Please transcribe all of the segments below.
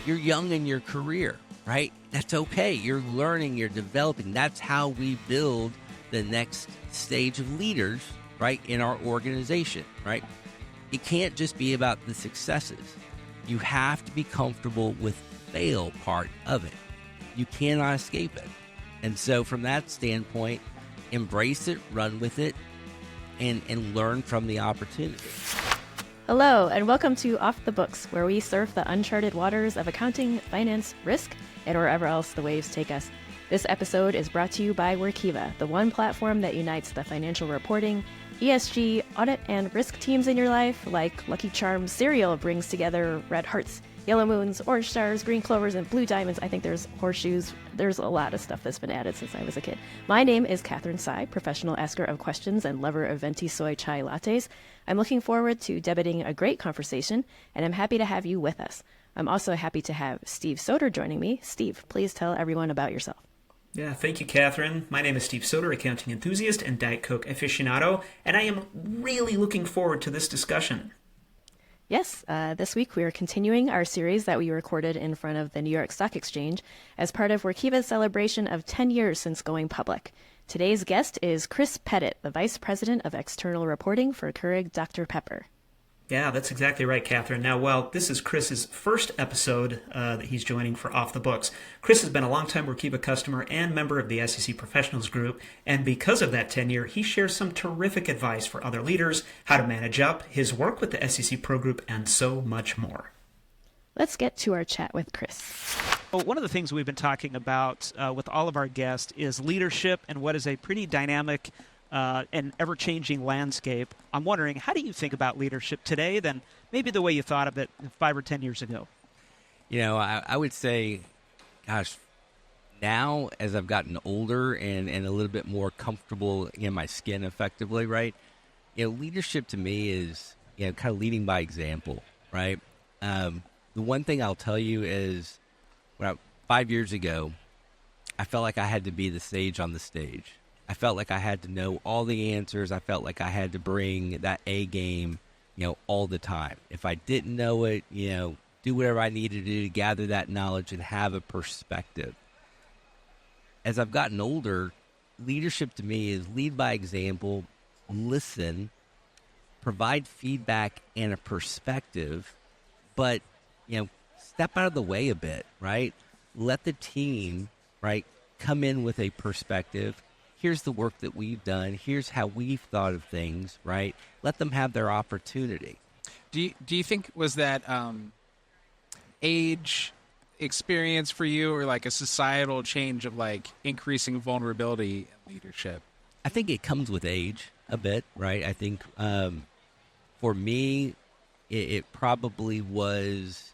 You're young in your career, right? That's okay. You're learning, you're developing. That's how we build the next stage of leaders, right, in our organization, right? It can't just be about the successes. You have to be comfortable with the fail part of it. You cannot escape it. And so from that standpoint, embrace it, run with it, and learn from the opportunity. Hello, and welcome to Off the Books, where we surf the uncharted waters of accounting, finance, risk, and wherever else the waves take us. This episode is brought to you by Workiva, the one platform that unites the financial reporting, ESG, audit, and risk teams in your life, like Lucky Charms cereal brings together red hearts, yellow moons, orange stars, green clovers, and blue diamonds. I think there's horseshoes. There's a lot of stuff that's been added since I was a kid. My name is Catherine Tsai, professional asker of questions and lover of venti soy chai lattes. I'm looking forward to debating a great conversation, and I'm happy to have you with us. I'm also happy to have Steve Soter joining me. Steve, please tell everyone about yourself. Yeah, thank you, Catherine. My name is Steve Soter, accounting enthusiast and Diet Coke aficionado, and I am really looking forward to this discussion. Yes, this week we are continuing our series that we recorded in front of the New York Stock Exchange as part of Workiva's celebration of 10 years since going public. Today's guest is Chris Pettit, the Vice President of External Reporting for Keurig Dr. Pepper. Yeah, that's exactly right, Catherine. Now, well, this is Chris's first episode that he's joining for Off the Books. Chris has been a longtime Workiva customer and member of the SEC Professionals Group, and because of that tenure, he shares some terrific advice for other leaders, how to manage up, his work with the SEC Pro Group, and so much more. Let's get to our chat with Chris. Well, one of the things we've been talking about with all of our guests is leadership and what is a pretty dynamic and ever-changing landscape. I'm wondering, how do you think about leadership today than maybe the way you thought of it 5 or 10 years ago? You know, I would say, gosh, now as I've gotten older and a little bit more comfortable in my skin effectively, right? You know, leadership to me is, you know, kind of leading by example, right? The one thing I'll tell you is, 5 years ago, I felt like I had to be the sage on the stage. I felt like I had to know all the answers. I felt like I had to bring that A game, you know, all the time. If I didn't know it, you know, do whatever I needed to do to gather that knowledge and have a perspective. As I've gotten older, leadership to me is lead by example, listen, provide feedback and a perspective, but, you know, step out of the way a bit, right? Let the team, right, come in with a perspective. Here's the work that we've done. Here's how we've thought of things, right? Let them have their opportunity. Do you think was that age experience for you, or like a societal change of like increasing vulnerability in leadership? I think it comes with age a bit, right? I think for me, it probably was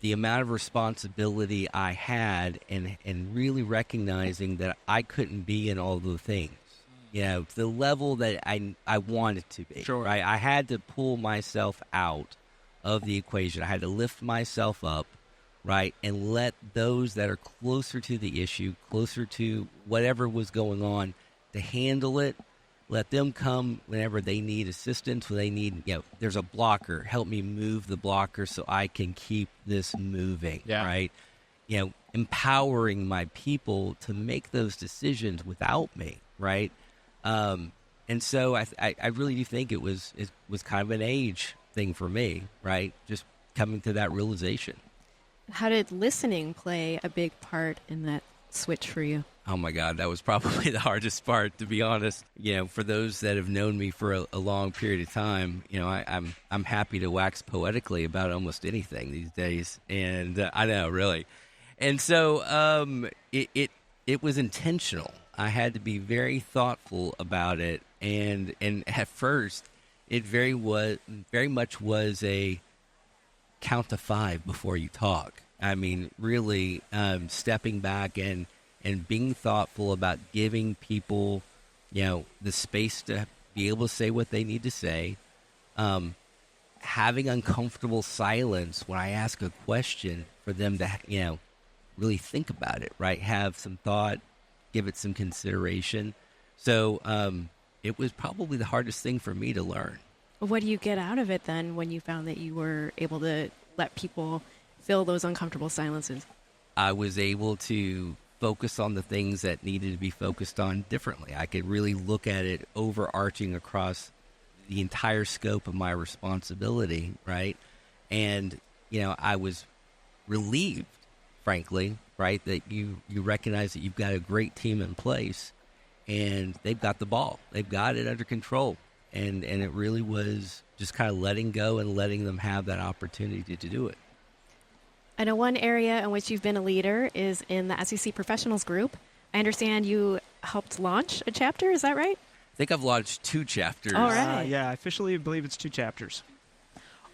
the amount of responsibility I had and really recognizing that I couldn't be in all the things, you know, to the level that I wanted to be. Sure. Right? I had to pull myself out of the equation. I had to lift myself up, right, and let those that are closer to the issue, closer to whatever was going on, to handle it. Let them come whenever they need assistance, when they need, you know, there's a blocker, help me move the blocker so I can keep this moving, right? You know, empowering my people to make those decisions without me, right? And so I really do think it was kind of an age thing for me, right? Just coming to that realization. How did listening play a big part in that switch for you? Oh my God, that was probably the hardest part, to be honest. You know, for those that have known me for a long period of time, you know, I'm happy to wax poetically about almost anything these days, and I know, really. And so it was intentional. I had to be very thoughtful about it, and at first, it very much was a count to 5 before you talk. I mean, really stepping back and being thoughtful about giving people, you know, the space to be able to say what they need to say, having uncomfortable silence when I ask a question for them to, you know, really think about it, right? Have some thought, give it some consideration. So it was probably the hardest thing for me to learn. What do you get out of it then when you found that you were able to let people fill those uncomfortable silences? I was able to focus on the things that needed to be focused on differently. I could really look at it overarching across the entire scope of my responsibility, right? And, I was relieved, frankly, right, that you recognize that you've got a great team in place and they've got the ball. They've got it under control. And it really was just kind of letting go and letting them have that opportunity to do it. I know one area in which you've been a leader is in the SEC Professionals Group. I understand you helped launch a chapter. Is that right? I think I've launched 2 chapters. All right. Yeah, I officially believe it's 2 chapters.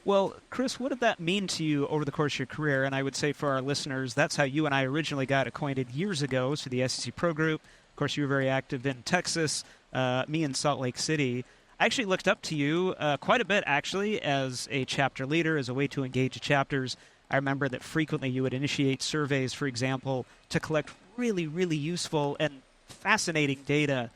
Well, Chris, what did that mean to you over the course of your career? And I would say for our listeners, that's how you and I originally got acquainted years ago through the SEC Pro Group. Of course, you were very active in Texas, me in Salt Lake City. I actually looked up to you quite a bit, actually, as a chapter leader, as a way to engage the chapters. I remember that frequently you would initiate surveys, for example, to collect really, really useful and fascinating data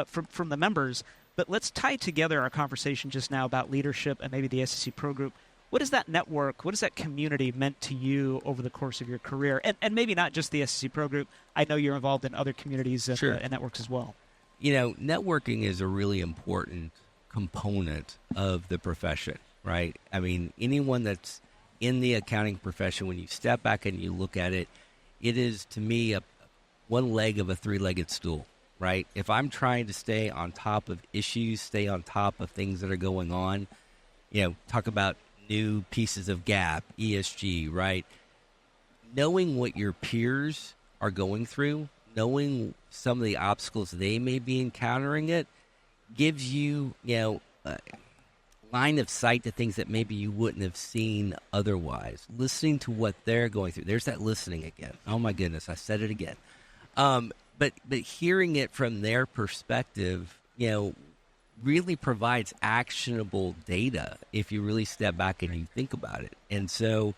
from the members. But let's tie together our conversation just now about leadership and maybe the SEC Pro Group. What is that network, what is that community meant to you over the course of your career? And maybe not just the SEC Pro Group. I know you're involved in other communities and, Sure. And networks as well. Networking is a really important component of the profession, right? I mean, anyone that's in the accounting profession, when you step back and you look at it, it is, to me, one leg of a 3-legged stool, right? If I'm trying to stay on top of issues, stay on top of things that are going on, talk about new pieces of GAAP, ESG, right? Knowing what your peers are going through, knowing some of the obstacles they may be encountering gives you, line of sight to things that maybe you wouldn't have seen otherwise. Listening to what they're going through. There's that listening again. Oh my goodness, I said it again. But hearing it from their perspective, really provides actionable data if you really step back and you think about it. And so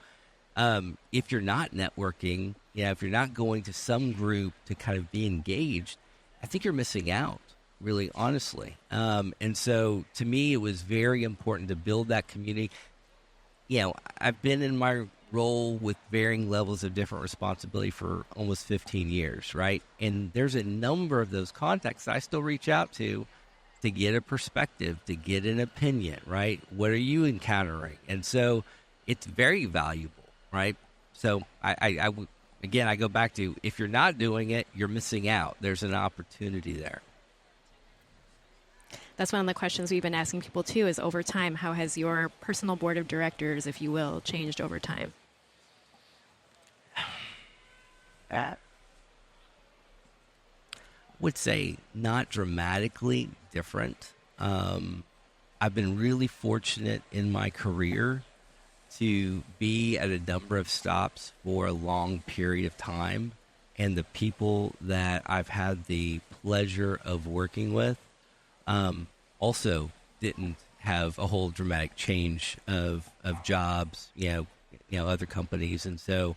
if you're not networking, if you're not going to some group to kind of be engaged, I think you're missing out, really, honestly. And so to me, it was very important to build that community. I've been in my role with varying levels of different responsibility for almost 15 years, right? And there's a number of those contacts that I still reach out to get a perspective, to get an opinion, right? What are you encountering? And so it's very valuable, right? So I go back to, if you're not doing it, you're missing out. There's an opportunity there. That's one of the questions we've been asking people, too, is over time, how has your personal board of directors, if you will, changed over time? I would say not dramatically different. I've been really fortunate in my career to be at a number of stops for a long period of time. And the people that I've had the pleasure of working with also didn't have a whole dramatic change of jobs, other companies. And so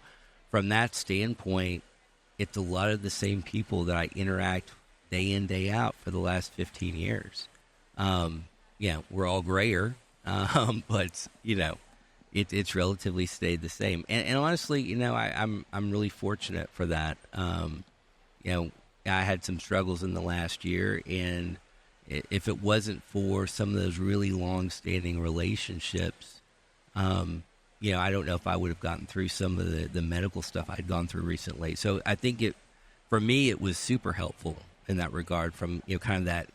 from that standpoint, it's a lot of the same people that I interact day in, day out for the last 15 years. We're all grayer, but, it's relatively stayed the same. And honestly, I'm really fortunate for that. I had some struggles in the last year, and if it wasn't for some of those really long-standing relationships, I don't know if I would have gotten through some of the medical stuff I'd gone through recently. So I think for me, it was super helpful in that regard, from kind of that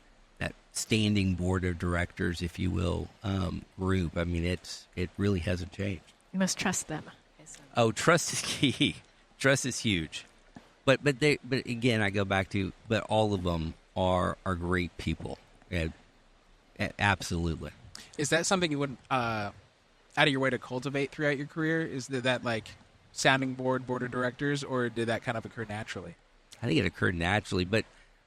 standing board of directors, if you will, group. I mean, it really hasn't changed. You must trust them. Oh, trust is key. Trust is huge. But again, I go back to, but all of them are great people. Yeah, absolutely. Is that something you would out of your way to cultivate throughout your career? Is that like sounding board of directors, or did that kind of occur naturally? I think it occurred naturally, but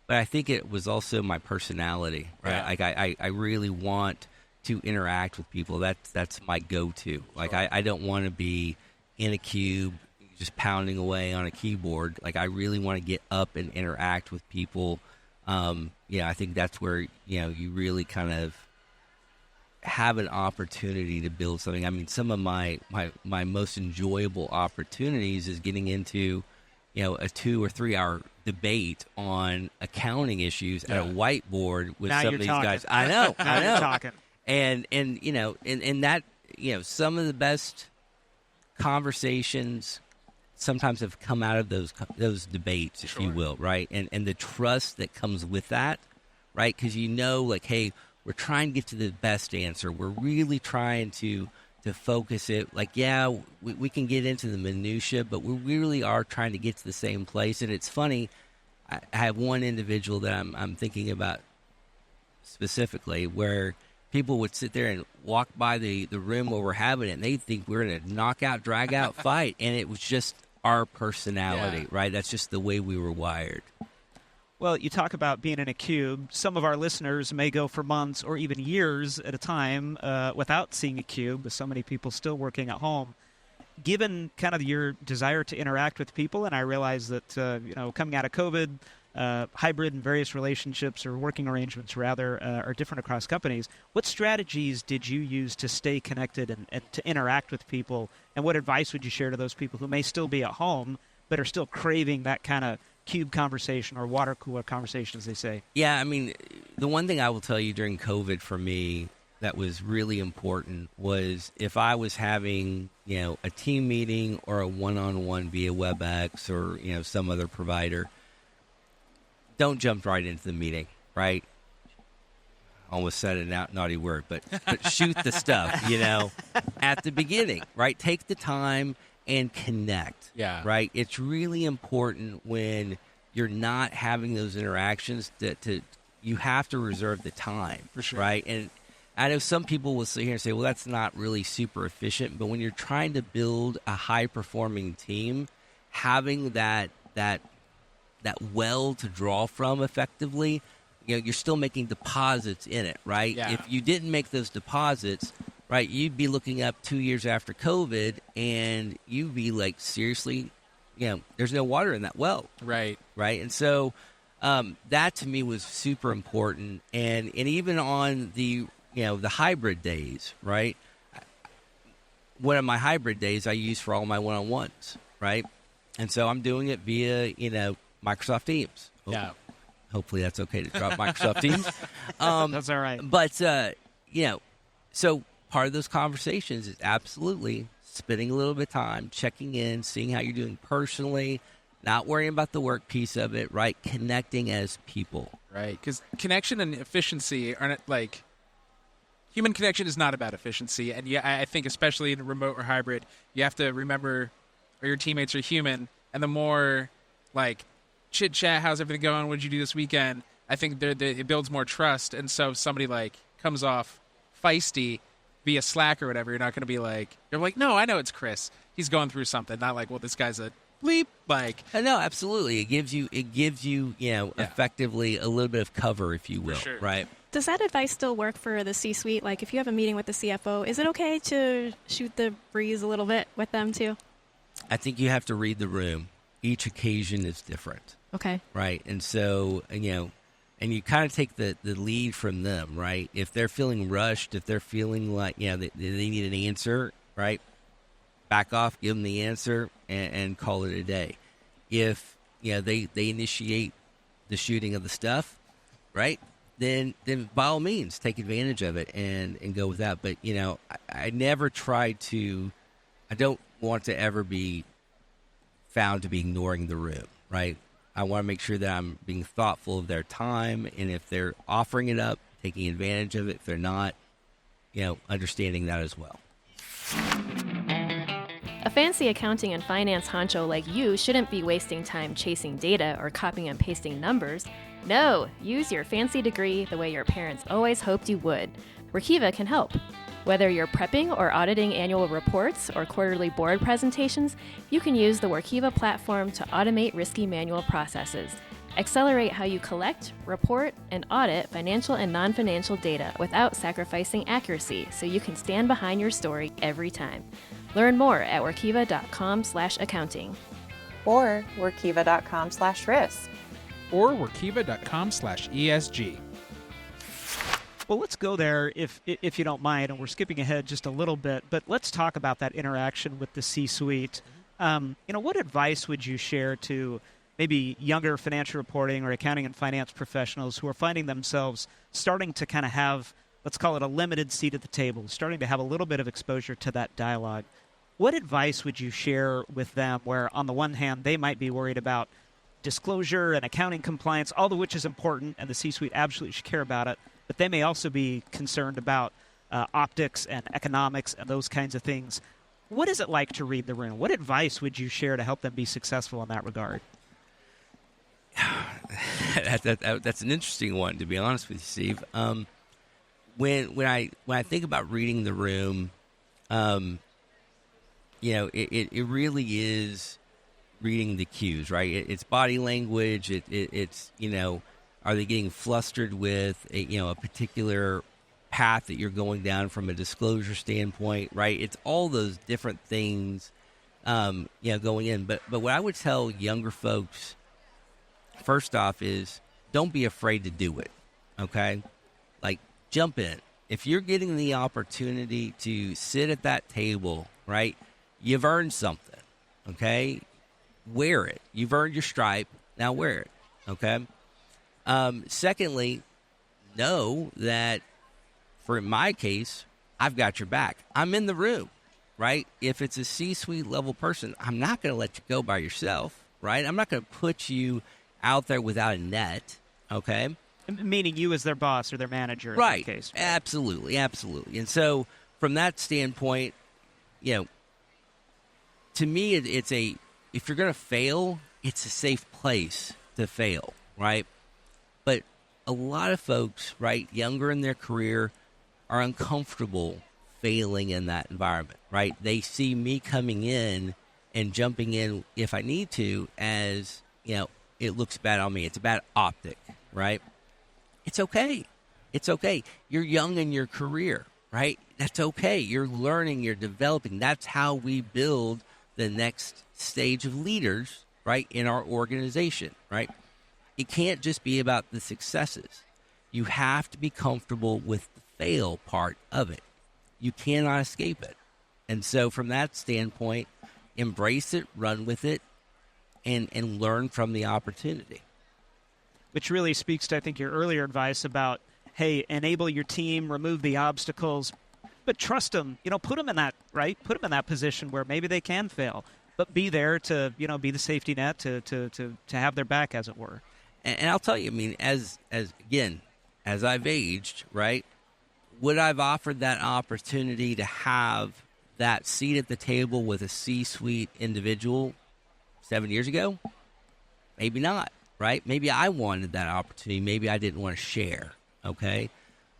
I think it was also my personality, right? Yeah. Like I really want to interact with people. That's my go-to. Like I don't want to be in a cube just pounding away on a keyboard. Like I really want to get up and interact with people. I think that's where you really kind of have an opportunity to build something. I mean, some of my most enjoyable opportunities is getting into, a 2 or 3 hour debate on accounting issues at a whiteboard with Now some you're of these talking. guys. I know, Now I know. you're talking. And that, some of the best conversations sometimes have come out of those debates, if you will, right? And the trust that comes with that, right? Because like, hey, we're trying to get to the best answer. We're really trying to focus it. Like, yeah, we can get into the minutia, but we really are trying to get to the same place. And it's funny, I have one individual that I'm thinking about specifically where people would sit there and walk by the room where we're having it, and they think we're in a knockout, drag-out fight. And it was just our personality, right? That's just the way we were wired. Well, you talk about being in a cube. Some of our listeners may go for months or even years at a time without seeing a cube, with so many people still working at home. Given kind of your desire to interact with people, and I realize that, coming out of COVID, hybrid and various relationships or working arrangements, rather, are different across companies. What strategies did you use to stay connected and to interact with people? And what advice would you share to those people who may still be at home but are still craving that kind of cube conversation or water cooler conversation, as they say? Yeah, I mean, the one thing I will tell you during COVID for me that was really important was if I was having, a team meeting or a one-on-one via WebEx or, some other provider, don't jump right into the meeting, right? Almost said a naughty word, but shoot the stuff, at the beginning, right? Take the time and connect. Yeah. Right? It's really important when you're not having those interactions that you have to reserve the time. For sure. Right? And I know some people will sit here and say, well, that's not really super efficient. But when you're trying to build a high-performing team, having that well to draw from effectively, you're still making deposits in it, right? Yeah. If you didn't make those deposits, right, you'd be looking up 2 years after COVID, and you'd be like, seriously, there's no water in that well. Right. Right. And so that to me was super important. And even on the hybrid days, right, one of my hybrid days I use for all my one-on-ones, right? And so I'm doing it via, Microsoft Teams. Yeah. Hopefully that's okay to drop Microsoft Teams. That's all right. But, so part of those conversations is absolutely spending a little bit of time, checking in, seeing how you're doing personally, not worrying about the work piece of it, right? Connecting as people. Right. Because connection and efficiency aren't like... Human connection is not about efficiency. And I think especially in remote or hybrid, you have to remember your teammates are human. And the more, like, chit-chat, how's everything going, what did you do this weekend, I think it builds more trust. And so if somebody, like, comes off feisty via Slack or whatever, you're not going to be like, you're like, no, I know it's Chris. He's going through something. Not like, well, this guy's a bleep. Like, no, absolutely. It gives you, effectively a little bit of cover, if you will, sure. Right? Does that advice still work for the C-suite? Like, if you have a meeting with the CFO, is it okay to shoot the breeze a little bit with them too? I think you have to read the room. Each occasion is different. Okay. Right. And so, and you kind of take the lead from them, right? If they're feeling rushed, if they're feeling like, they need an answer, right? Back off, give them the answer, and call it a day. If, they initiate the shooting of the stuff, right? Then by all means, take advantage of it and go with that. But, I never try to, I don't want to ever be found to be ignoring the room, right? I want to make sure that I'm being thoughtful of their time, and if they're offering it up, taking advantage of it. If they're not, understanding that as well. A fancy accounting and finance honcho like you shouldn't be wasting time chasing data or copying and pasting numbers. No, use your fancy degree the way your parents always hoped you would. Workiva can help. Whether you're prepping or auditing annual reports or quarterly board presentations, you can use the Workiva platform to automate risky manual processes. Accelerate how you collect, report, and audit financial and non-financial data without sacrificing accuracy, so you can stand behind your story every time. Learn more at workiva.com/accounting. Or workiva.com/risk. or workiva.com/ESG. Well, let's go there if you don't mind, and we're skipping ahead just a little bit, but let's talk about that interaction with the C-suite. What advice would you share to maybe younger financial reporting or accounting and finance professionals who are finding themselves starting to kind of have, let's call it a limited seat at the table, starting to have a little bit of exposure to that dialogue? What advice would you share with them where, on the one hand, they might be worried about disclosure and accounting compliance, all of which is important, and the C-suite absolutely should care about it, but they may also be concerned about optics and economics and those kinds of things. What is it like to read the room? What advice would you share to help them be successful in that regard? That's an interesting one, to be honest with you, Steve. When I think about reading the room, it really is reading the cues, right? It's body language. It's are they getting flustered with a particular path that you're going down from a disclosure standpoint, right? It's all those different things, going in. But what I would tell younger folks, first off, is don't be afraid to do it. Okay, like jump in. If you're getting the opportunity to sit at that table, right? You've earned something. Okay. Wear it. You've earned your stripe. Now wear it. Okay. Secondly, know that for my case, I've got your back. I'm in the room, right? If it's a C-suite level person, I'm not going to let you go by yourself, right? I'm not going to put you out there without a net. Okay. Meaning you as their boss or their manager in Right. that case. Absolutely. Absolutely. And so from that standpoint, to me, if you're going to fail, it's a safe place to fail, right? But a lot of folks, right, younger in their career, are uncomfortable failing in that environment, right? They see me coming in and jumping in if I need to as, it looks bad on me. It's a bad optic, right? It's okay. It's okay. You're young in your career, right? That's okay. You're learning, you're developing. That's how we build the next stage of leaders, right, in our organization, right? It can't just be about the successes. You have to be comfortable with the fail part of it. You cannot escape it. And so from that standpoint, embrace it, run with it, and learn from the opportunity. Which really speaks to, I think, your earlier advice about, hey, enable your team, remove the obstacles, but trust them. Put them in that, right? Put them in that position where maybe they can fail, but be there to, be the safety net to have their back, as it were. And I'll tell you, I mean, as I've aged, right, would I've offered that opportunity to have that seat at the table with a C-suite individual 7 years ago? Maybe not, right? Maybe I wanted that opportunity. Maybe I didn't want to share, okay?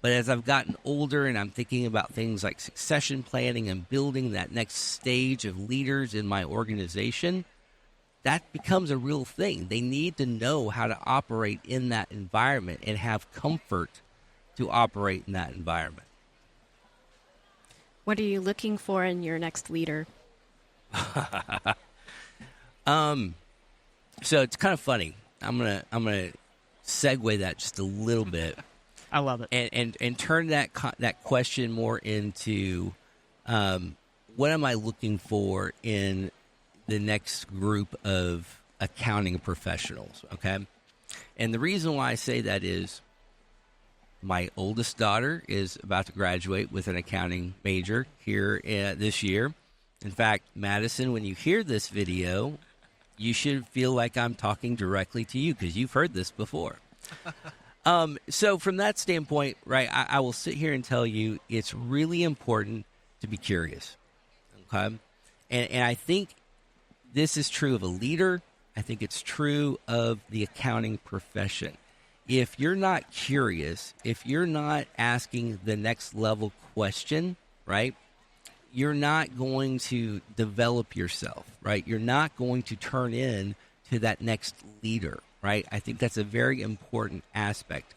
But as I've gotten older and I'm thinking about things like succession planning and building that next stage of leaders in my organization, that becomes a real thing. They need to know how to operate in that environment and have comfort to operate in that environment. What are you looking for in your next leader? So it's kind of funny. I'm gonna segue that just a little bit. I love it. And turn that question more into what am I looking for in the next group of accounting professionals, okay? And the reason why I say that is my oldest daughter is about to graduate with an accounting major here this year. In fact, Madison, when you hear this video, you should feel like I'm talking directly to you because you've heard this before. So from that standpoint, right, I will sit here and tell you it's really important to be curious, okay? And I think this is true of a leader. I think it's true of the accounting profession. If you're not curious, if you're not asking the next level question, right, you're not going to develop yourself, right? You're not going to turn in to that next leader, right? I think that's a very important aspect.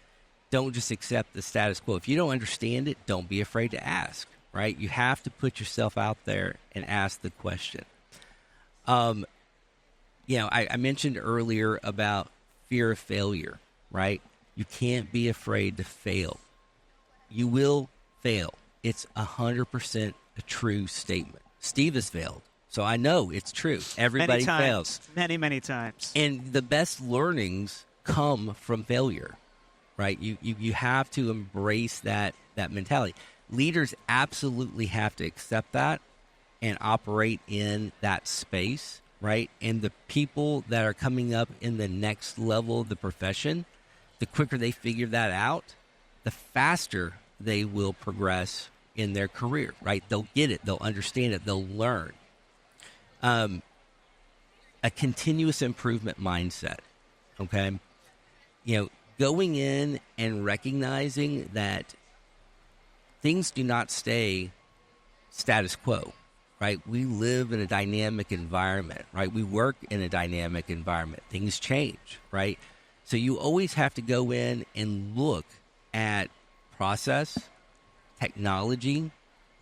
Don't just accept the status quo. If you don't understand it, don't be afraid to ask, right? You have to put yourself out there and ask the question. I mentioned earlier about fear of failure, right? You can't be afraid to fail. You will fail. It's 100% a true statement. Steve has failed, so I know it's true. Everybody fails. Many times. And the best learnings come from failure, right? You have to embrace that mentality. Leaders absolutely have to accept that and operate in that space, right? And the people that are coming up in the next level of the profession, the quicker they figure that out, the faster they will progress in their career, right? They'll get it. They'll understand it. They'll learn. A continuous improvement mindset, okay? Going in and recognizing that things do not stay status quo, right? We live in a dynamic environment, right? We work in a dynamic environment. Things change, right? So you always have to go in and look at process, technology,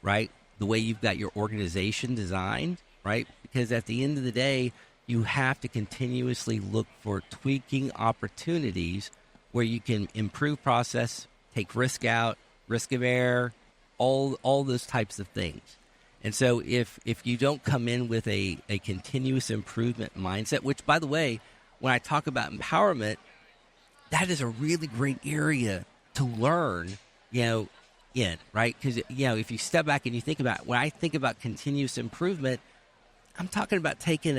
right? The way you've got your organization designed, right? Because at the end of the day, you have to continuously look for tweaking opportunities where you can improve process, take risk out, risk of error, all those types of things. And so if you don't come in with a continuous improvement mindset, which, by the way, when I talk about empowerment, that is a really great area to learn, in, right? Because, if you step back and you think about, when I think about continuous improvement, I'm talking about taking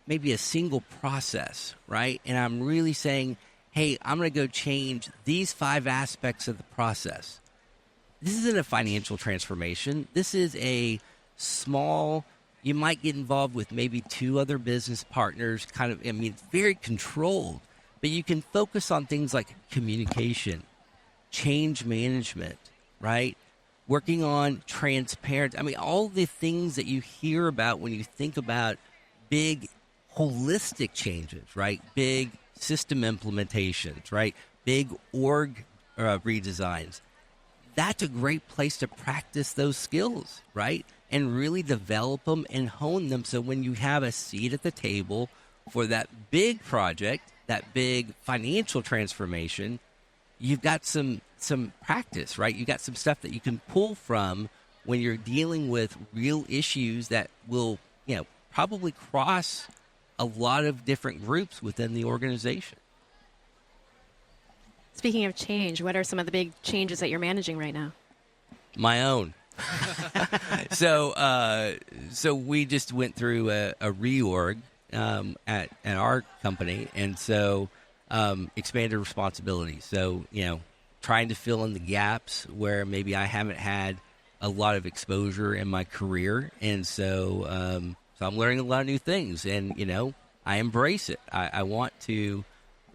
maybe a single process, right? And I'm really saying, hey, I'm going to go change these 5 aspects of the process. This isn't a financial transformation. This is a small, you might get involved with maybe 2 other business partners, it's very controlled, but you can focus on things like communication, change management, right? Working on transparency. All the things that you hear about when you think about big holistic changes, right? Big system implementations, right? Big org redesigns. That's a great place to practice those skills, right? And really develop them and hone them, so when you have a seat at the table for that big project, that big financial transformation, you've got some practice, right? You got some stuff that you can pull from when you're dealing with real issues that will, probably cross a lot of different groups within the organization. Speaking of change, what are some of the big changes that you're managing right now? My own. So we just went through a reorg at our company, and so expanded responsibility. So, trying to fill in the gaps where maybe I haven't had a lot of exposure in my career, and so I'm learning a lot of new things, and I embrace it. I want to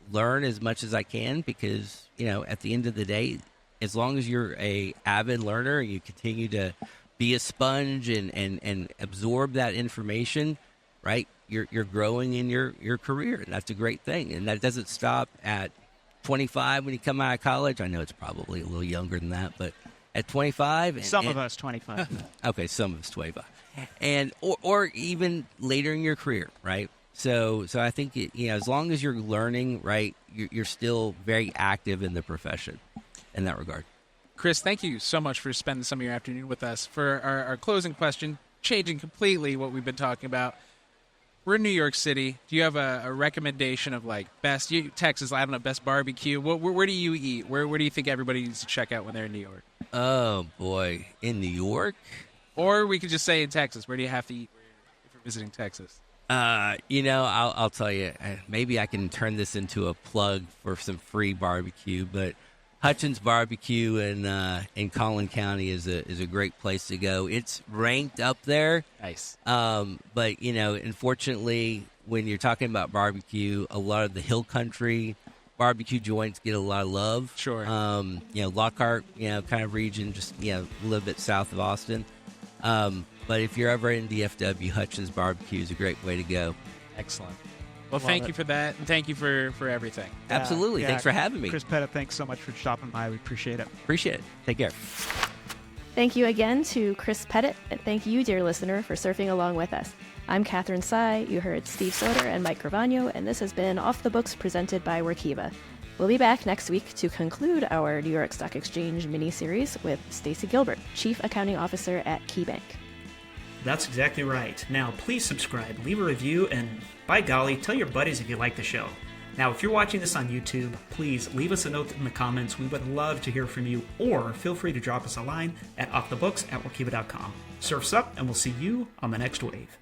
learn as much as I can, because at the end of the day, as long as you're a avid learner and you continue to be a sponge and absorb that information, right, you're growing in your career, and that's a great thing. And that doesn't stop at 25 when you come out of college. I know it's probably a little younger than that, but at 25, some of us 25. Okay, some of us 25, and or even later in your career, right? So I think as long as you're learning, right, you're still very active in the profession in that regard. Chris, thank you so much for spending some of your afternoon with us. For our closing question, changing completely what we've been talking about, we're in New York City. Do you have a recommendation of best Texas? I don't know, best barbecue. Where do you eat? Where do you think everybody needs to check out when they're in New York? Oh boy, in New York, or we could just say in Texas. Where do you have to eat if you're visiting Texas? I'll tell you. Maybe I can turn this into a plug for some free barbecue, but Hutchins Barbecue in Collin County is a great place to go. It's ranked up there. Nice. But unfortunately, when you're talking about barbecue, a lot of the hill country barbecue joints get a lot of love. Sure. Lockhart, kind of region, just a little bit south of Austin. But if you're ever in DFW, Hutchins Barbecue is a great way to go. Excellent. Well, thank you for that, and thank you for everything. Absolutely. Thanks for having me. Chris Pettit, thanks so much for stopping by. We appreciate it. Appreciate it. Take care. Thank you again to Chris Pettit, and thank you, dear listener, for surfing along with us. I'm Catherine Tsai. You heard Steve Soter and Mike Gravagno, and this has been Off the Books presented by Workiva. We'll be back next week to conclude our New York Stock Exchange mini-series with Stacy Gilbert, Chief Accounting Officer at KeyBank. That's exactly right. Now, please subscribe, leave a review, and by golly, tell your buddies if you like the show. Now, if you're watching this on YouTube, please leave us a note in the comments. We would love to hear from you, or feel free to drop us a line at offthebooks@workiva.com. Surf's up, and we'll see you on the next wave.